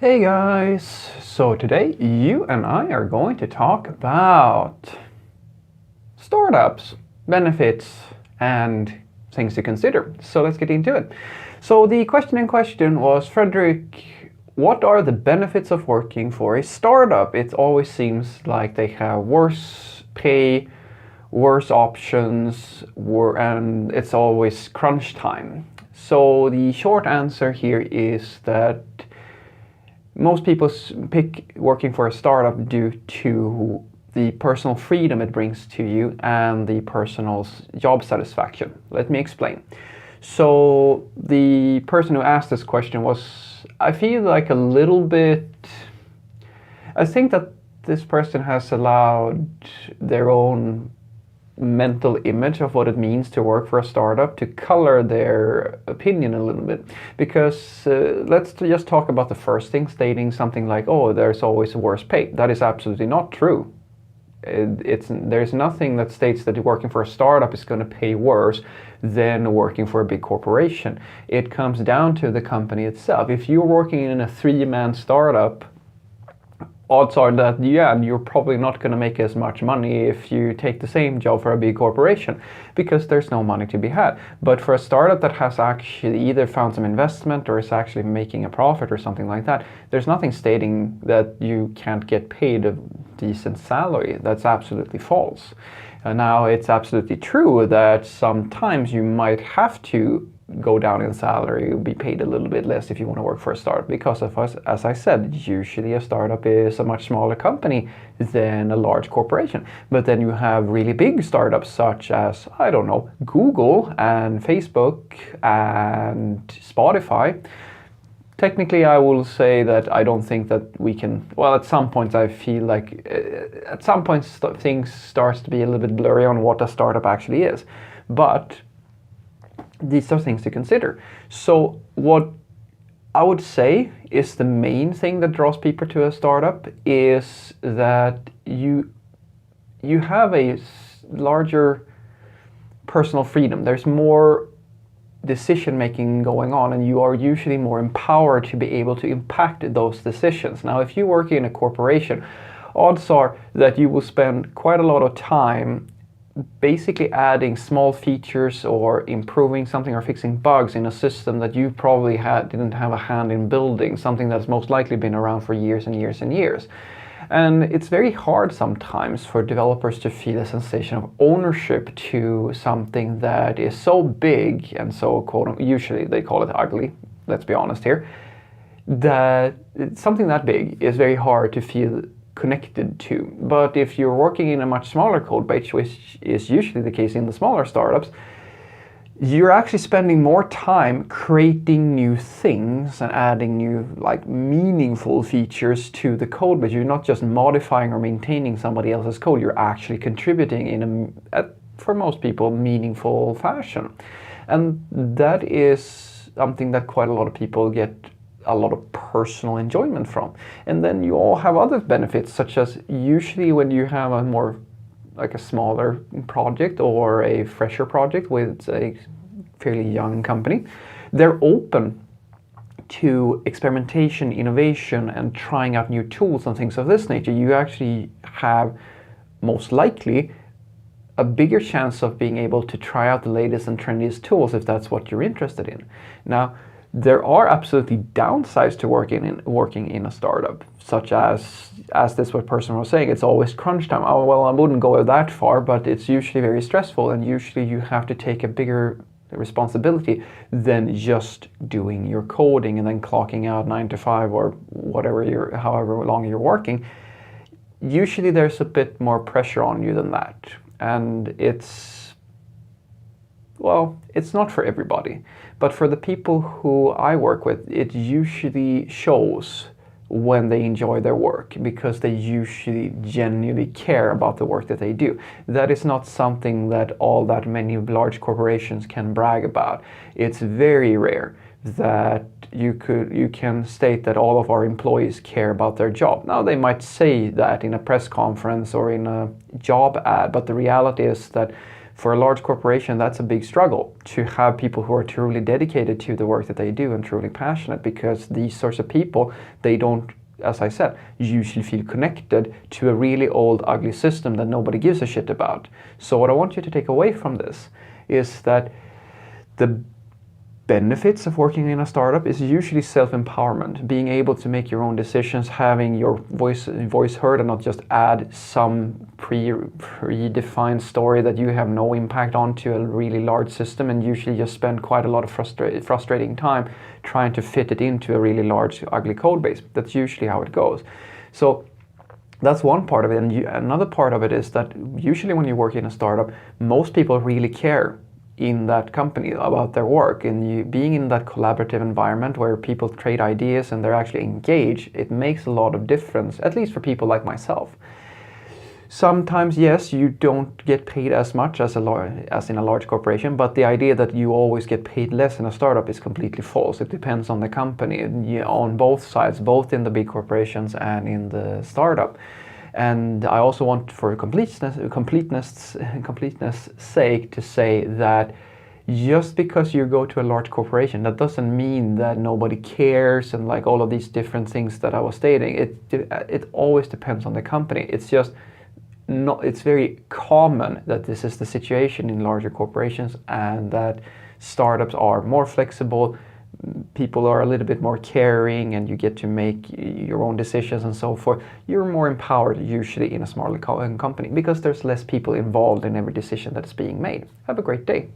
Hey guys! So today you and I are going to talk about startups, benefits, and things to consider. So let's get into it. So the question in question was, Frederick, what are the benefits of working for a startup? It always seems like they have worse pay, worse options, and it's always crunch time. So the short answer here is that most people pick working for a startup due to the personal freedom it brings to you and the personal job satisfaction. Let me explain. So the person who asked this question I feel like a little bit, I think that this person has allowed their own mental image of what it means to work for a startup to color their opinion a little bit, because let's just talk about the first thing, stating something like, oh, there's always a worse pay. That is absolutely not true. There's nothing that states that working for a startup is going to pay worse than working for a big corporation. It comes down to the company itself. If you're working in a 3-man startup, odds are that, you're probably not going to make as much money if you take the same job for a big corporation, because there's no money to be had. But for a startup that has actually either found some investment or is actually making a profit or something like that, there's nothing stating that you can't get paid a decent salary. That's absolutely false. Now, it's absolutely true that sometimes you might have to go down in salary, you'll be paid a little bit less if you want to work for a startup, because as I said, usually a startup is a much smaller company than a large corporation. But then you have really big startups such as, I don't know, Google and Facebook and Spotify. Technically, I will say that I don't think that we can, well, at some points I feel like, at some points things starts to be a little bit blurry on what a startup actually is. But these are things to consider. So what I would say is the main thing that draws people to a startup is that you have a larger personal freedom. There's more decision making going on, and you are usually more empowered to be able to impact those decisions. Now, if you work in a corporation, odds are that you will spend quite a lot of time basically adding small features or improving something or fixing bugs in a system that you probably didn't have a hand in building, something that's most likely been around for years and years and years. And it's very hard sometimes for developers to feel a sensation of ownership to something that is so big and so, usually they call it ugly, let's be honest here, that something that big is very hard to feel connected to. But if you're working in a much smaller code base, which is usually the case in the smaller startups, you're actually spending more time creating new things and adding new, like, meaningful features to the code base. You're not just modifying or maintaining somebody else's code, you're actually contributing in for most people, meaningful fashion. And that is something that quite a lot of people get a lot of personal enjoyment from. And then you all have other benefits, such as usually when you have a more like a smaller project or a fresher project with a fairly young company, they're open to experimentation, innovation, and trying out new tools and things of this nature. You actually have most likely a bigger chance of being able to try out the latest and trendiest tools if that's what you're interested in. Now, there are absolutely downsides to working in a startup, such as this what person was saying, it's always crunch time. Oh, well, I wouldn't go that far, but it's usually very stressful, and usually you have to take a bigger responsibility than just doing your coding and then clocking out 9 to 5 or whatever however long you're working. Usually there's a bit more pressure on you than that, and it's not for everybody. But for the people who I work with, it usually shows when they enjoy their work, because they usually genuinely care about the work that they do. That is not something that all that many large corporations can brag about. It's very rare that you can state that all of our employees care about their job. Now, they might say that in a press conference or in a job ad, but the reality is that For a large corporation, that's a big struggle to have people who are truly dedicated to the work that they do and truly passionate, because these sorts of people, they don't, as I said, usually feel connected to a really old, ugly system that nobody gives a shit about. So what I want you to take away from this is that the benefits of working in a startup is usually self-empowerment, being able to make your own decisions, having your voice heard, and not just add some predefined story that you have no impact on to a really large system, and usually just spend quite a lot of frustrating time trying to fit it into a really large, ugly code base. That's usually how it goes. So that's one part of it. And another part of it is that usually when you work in a startup, most people really care in that company about their work, and you being in that collaborative environment where people trade ideas and they're actually engaged, it makes a lot of difference, at least for people like myself. Sometimes, yes, you don't get paid as much as in a large corporation, but the idea that you always get paid less in a startup is completely false. It depends on the company, on both sides, both in the big corporations and in the startup. And I also want, for completeness sake, to say that just because you go to a large corporation, that doesn't mean that nobody cares and like all of these different things that I was stating. It always depends on the company. It's just it's very common that this is the situation in larger corporations, and that startups are more flexible. People are a little bit more caring, and you get to make your own decisions and so forth. You're more empowered usually in a smaller company because there's less people involved in every decision that's being made. Have a great day.